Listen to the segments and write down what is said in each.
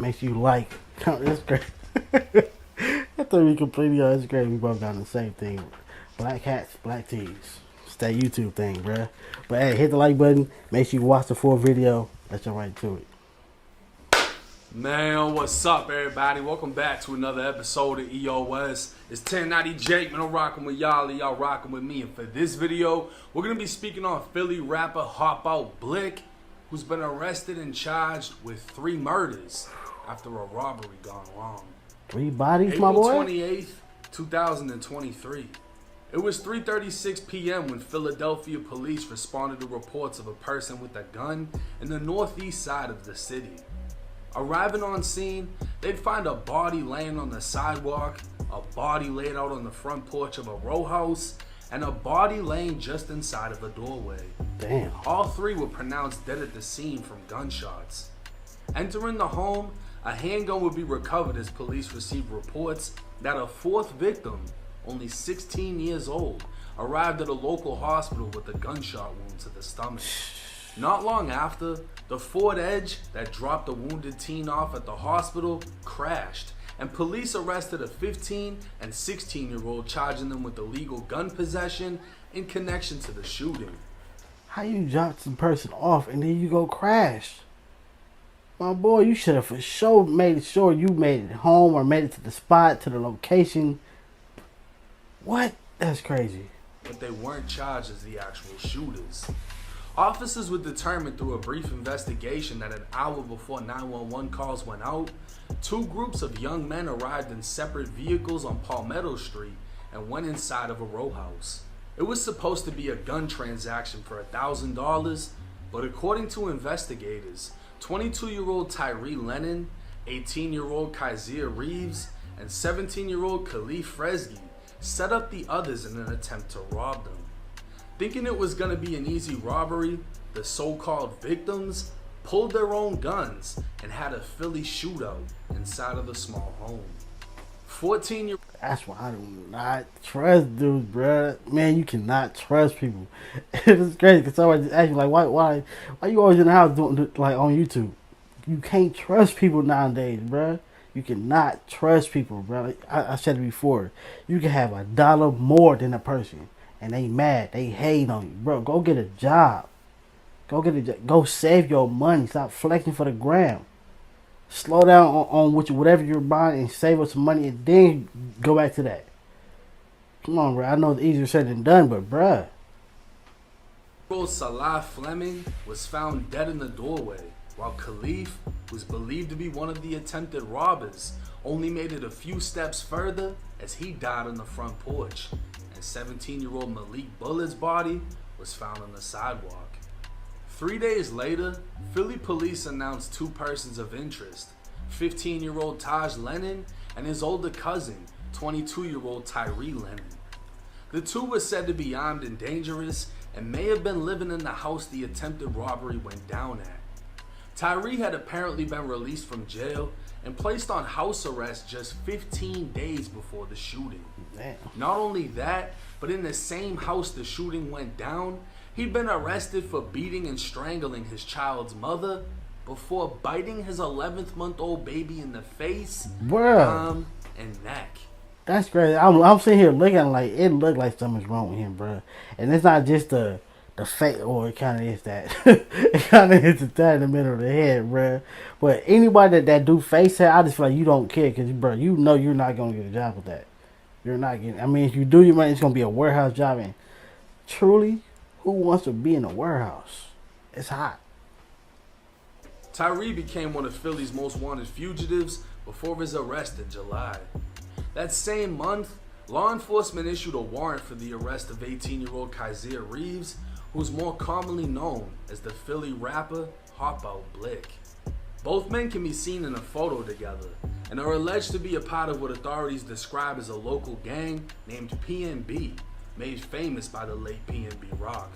Makes you like. That's great. I thought we completely on Instagram. We both done the same thing. Black hats, black tees. It's that YouTube thing, bruh. But hey, hit the like button. Make sure you watch the full video. Let's jump right to it. Man, what's up, everybody? Welcome back to another episode of EOS. It's 1090 Jake, man. I'm rocking with y'all, y'all rocking with me. And for this video, we're going to be speaking on Philly rapper Hopoutblick, who's been arrested and charged with 3 murders after a robbery gone wrong. 3 bodies, April my boy? 28th, 2023. It was 3:36 p.m. when Philadelphia police responded to reports of a person with a gun in the northeast side of the city. Arriving on scene, they'd find a body laying on the sidewalk, a body laid out on the front porch of a row house, and a body laying just inside of a doorway. Damn. All 3 were pronounced dead at the scene from gunshots. Entering the home, a handgun would be recovered as police received reports that a 4th victim, only 16 years old, arrived at a local hospital with a gunshot wound to the stomach. Not long after, the Ford Edge that dropped the wounded teen off at the hospital crashed, and police arrested a 15 and 16-year-old, charging them with illegal gun possession in connection to the shooting. How you drop some person off and then you go crash? My boy, you should have for sure made sure you made it home or made it to the spot, to the location. What? That's crazy. But they weren't charged as the actual shooters. Officers were determined through a brief investigation that an hour before 911 calls went out, 2 groups of young men arrived in separate vehicles on Palmetto Street and went inside of a row house. It was supposed to be a gun transaction for $1,000, but according to investigators, 22-year-old Tyree Lennon, 18-year-old Kaiser Reeves, and 17-year-old Khalif Fresgy set up the others in an attempt to rob them. Thinking it was going to be an easy robbery, the so-called victims pulled their own guns and had a Philly shootout inside of the small home. 14-year-old... That's why I do not trust dudes, bruh. Man, you cannot trust people. It's crazy because somebody just asked me, like, why you always in the house doing, like, on YouTube? You can't trust people nowadays, bruh. You cannot trust people, bruh. Like, I said it before. You can have $1 more than a person, and they mad. They hate on you, bro. Go get a job. Go save your money. Stop flexing for the gram. Slow down on whatever you're buying and save up some money and then go back to that. Come on, bro. I know it's easier said than done, but bruh. Salah Fleming was found dead in the doorway, while Khalif, who's believed to be one of the attempted robbers, only made it a few steps further as he died on the front porch, and 17-year-old Malik Bullett's body was found on the sidewalk. 3 days later, Philly police announced 2 persons of interest, 15-year-old Taj Lennon and his older cousin, 22-year-old Tyree Lennon. The 2 were said to be armed and dangerous and may have been living in the house the attempted robbery went down at. Tyree had apparently been released from jail and placed on house arrest just 15 days before the shooting. Damn. Not only that, but in the same house the shooting went down, he'd been arrested for beating and strangling his child's mother before biting his 11th-month-old baby in the face, Bruh. arm, and neck. That's crazy. I'm sitting here looking like it looked like something's wrong with him, bro. And it's not just the face, or it kind of is that. It kind of hits the tat in the middle of the head, bro. But anybody that do face hair, I just feel like you don't care because, bro, you know you're not gonna get a job with that. You're not getting. I mean, if you do, you might. It's gonna be a warehouse job, and truly, who wants to be in a warehouse? It's hot. Tyree became one of Philly's most wanted fugitives before his arrest in July. That same month, law enforcement issued a warrant for the arrest of 18-year-old Kaiser Reeves, who's more commonly known as the Philly rapper Hopoutblick. Both men can be seen in a photo together and are alleged to be a part of what authorities describe as a local gang named PNB, made famous by the late PNB Rock.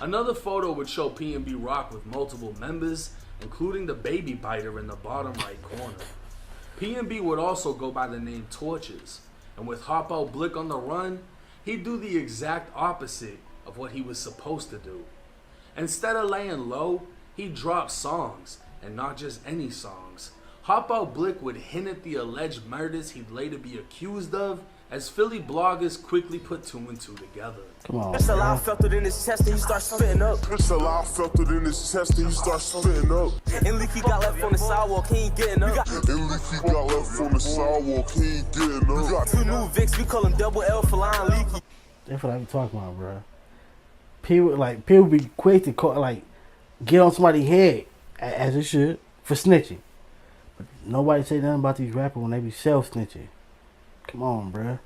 Another photo would show PNB Rock with multiple members, including the baby biter in the bottom right corner. PNB would also go by the name Torches, and with Hopoutblick on the run, he'd do the exact opposite of what he was supposed to do. Instead of laying low, he dropped songs, and not just any songs. Hopoutblick would hint at the alleged murders he'd later be accused of, as Philly bloggers quickly put two and two together. Come on, It's a lie, felt it in his chest and he starts spitting up. It's a lie, felt it in his chest and he starts spitting up. And Leaky got left on the sidewalk, he ain't getting up. And Leaky got left on the sidewalk, he ain't getting up. We got Two new Vicks, we call him Double L for lying Leaky. that's what I be talking about, bro. People be quick to call, like, get on somebody's head, as it should, for snitching. But nobody say nothing about these rappers when they be self-snitching. Come on, bro.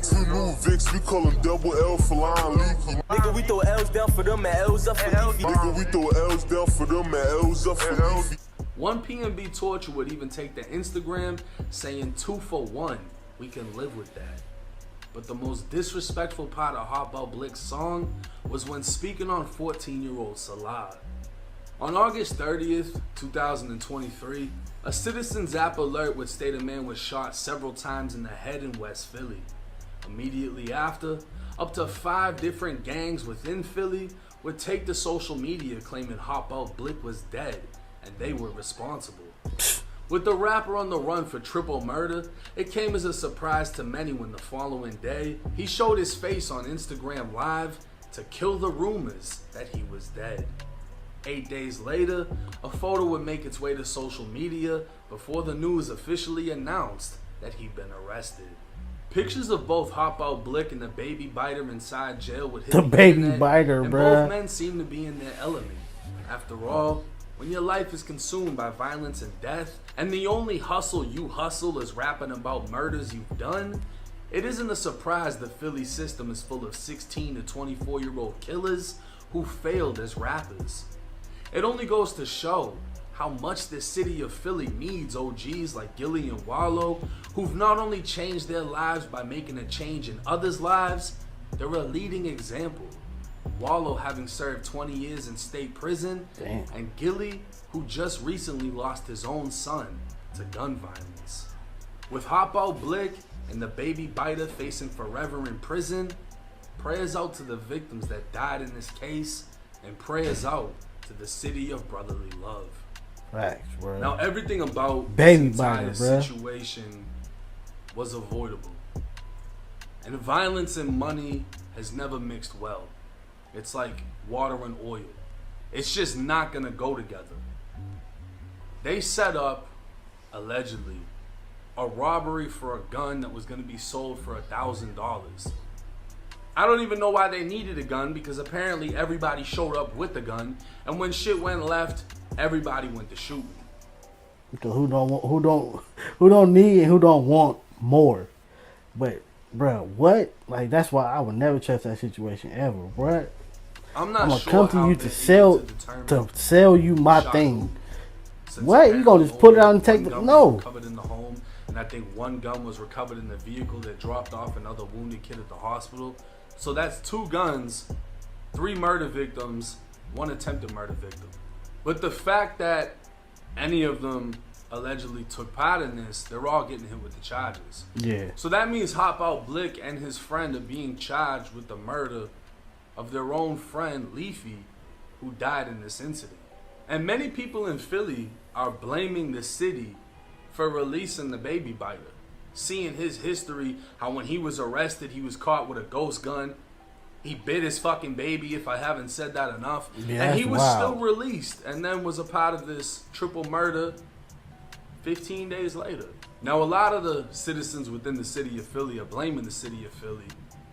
two new Vicks, we call him Double L for lying Leaky. Nigga, we throw L's down for them and L's up for Leafy. Nigga, we throw L's down for them and L's up for Leafy. One PNB Torture would even take to Instagram saying 2 for 1. We can live with that. But the most disrespectful part of Hopoutblick's song was when speaking on 14-year-old Salah. On August 30th, 2023, a Citizen's app alert would state a man was shot several times in the head in West Philly. Immediately after, up to 5 different gangs within Philly would take to social media claiming Hopoutblick was dead and they were responsible. With the rapper on the run for triple murder, it came as a surprise to many when the following day, he showed his face on Instagram Live to kill the rumors that he was dead. 8 days later, a photo would make its way to social media before the news officially announced that he'd been arrested. Pictures of both Hopoutblick and the baby biter inside jail would hit The baby internet, biter, and bruh. both men seem to be in their element. After all, when your life is consumed by violence and death, and the only hustle you hustle is rapping about murders you've done, it isn't a surprise the Philly system is full of 16 to 24-year-old killers who failed as rappers. It only goes to show how much the city of Philly needs OGs like Gilly and Wallow, who've not only changed their lives by making a change in others' lives, they're a leading example. Wallow having served 20 years in state prison, Damn. and Gilly, who just recently lost his own son to gun violence. With Hopoutblick and the baby biter facing forever in prison, prayers out to the victims that died in this case, and prayers out to the city of brotherly love. Facts, bro. Now, everything about Baby this entire biter, bruh. situation was avoidable. And violence and money has never mixed well. It's like water and oil. It's just not gonna go together. They set up, allegedly, a robbery for a gun that was gonna be sold for $1,000. I don't even know why they needed a gun, because apparently everybody showed up with a gun, and when shit went left, everybody went to shooting. Because who don't need and who don't want more. But bro, what? Like, that's why I would never trust that situation ever, bro. I'm not I'm gonna sure come to how you they're to able sell determine you my shot thing. who, since What? You gonna just put it out and take one the gun no? was recovered in the home, and I think one gun was recovered in the vehicle that dropped off another wounded kid at the hospital. So that's 2 guns, 3 murder victims, 1 attempted murder victim. But the fact that any of them allegedly took part in this, they're all getting hit with the charges. Yeah. So that means Hopoutblick and his friend are being charged with the murder of their own friend Leafy, who died in this incident. And many people in Philly are blaming the city for releasing the baby biter, seeing his history, how when he was arrested, he was caught with a ghost gun. He bit his fucking baby, if I haven't said that enough. Yeah, and he that's was wild. still released, and then was a part of this triple murder 15 days later. Now, a lot of the citizens within the city of Philly are blaming the city of Philly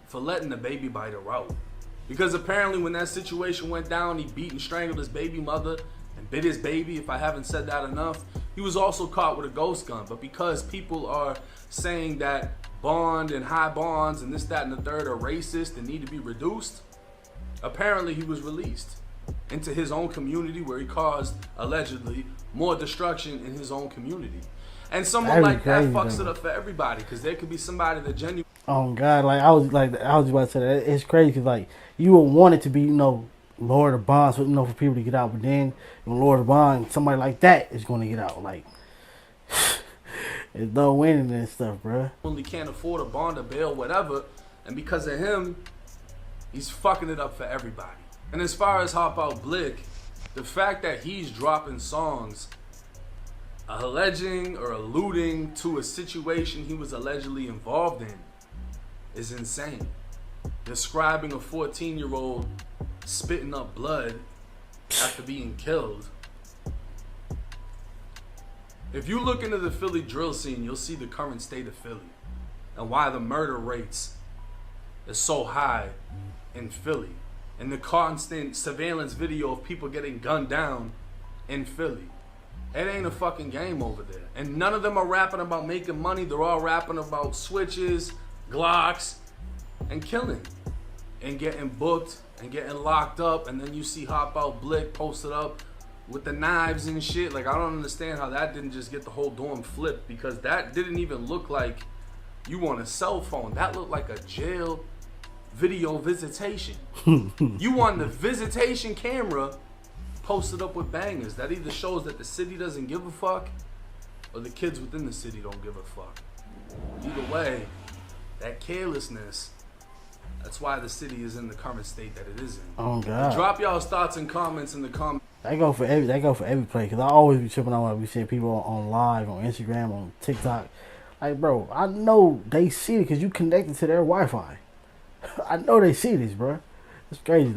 for letting the baby biter out. Because apparently when that situation went down, he beat and strangled his baby mother and bit his baby, if I haven't said that enough. He was also caught with a ghost gun. But because people are saying that bond and high bonds and this, that, and the third are racist and need to be reduced, apparently he was released into his own community, where he caused, allegedly, more destruction in his own community. And someone That'd be like that crazy, fucks though. it up for everybody, because there could be somebody that genuinely Oh God, I was just about to say that it's crazy because like you would want it to be lower the bonds, for people to get out, but then when lower the bond, somebody like that is going to get out. Like there's no winning and stuff, bro. can't afford a bond or bail, whatever, and because of him, he's fucking it up for everybody. And as far as Hopoutblick, the fact that he's dropping songs alleging or alluding to a situation he was allegedly involved in is insane. Describing a 14-year-old spitting up blood after being killed. If you look into the Philly drill scene, you'll see the current state of Philly and why the murder rates is so high in Philly, and the constant surveillance video of people getting gunned down in Philly. It ain't a fucking game over there. And none of them are rapping about making money. They're all rapping about switches, Glocks, and killing. And getting booked and getting locked up. And then you see Hopoutblick posted up with the knives and shit. Like, I don't understand how that didn't just get the whole dorm flipped, because that didn't even look like you on a cell phone. That looked like a jail video visitation. You on the visitation camera posted up with bangers. That either shows that the city doesn't give a fuck or the kids within the city don't give a fuck. Either way, that carelessness, that's why the city is in the current state that it is in. Oh God. Drop y'all's thoughts and comments in the comments. They go for every play, cause I always be tripping on what we see people on live, on Instagram, on TikTok. Like, bro, I know they see it because you connected to their Wi-Fi. I know they see this, bro. It's crazy though.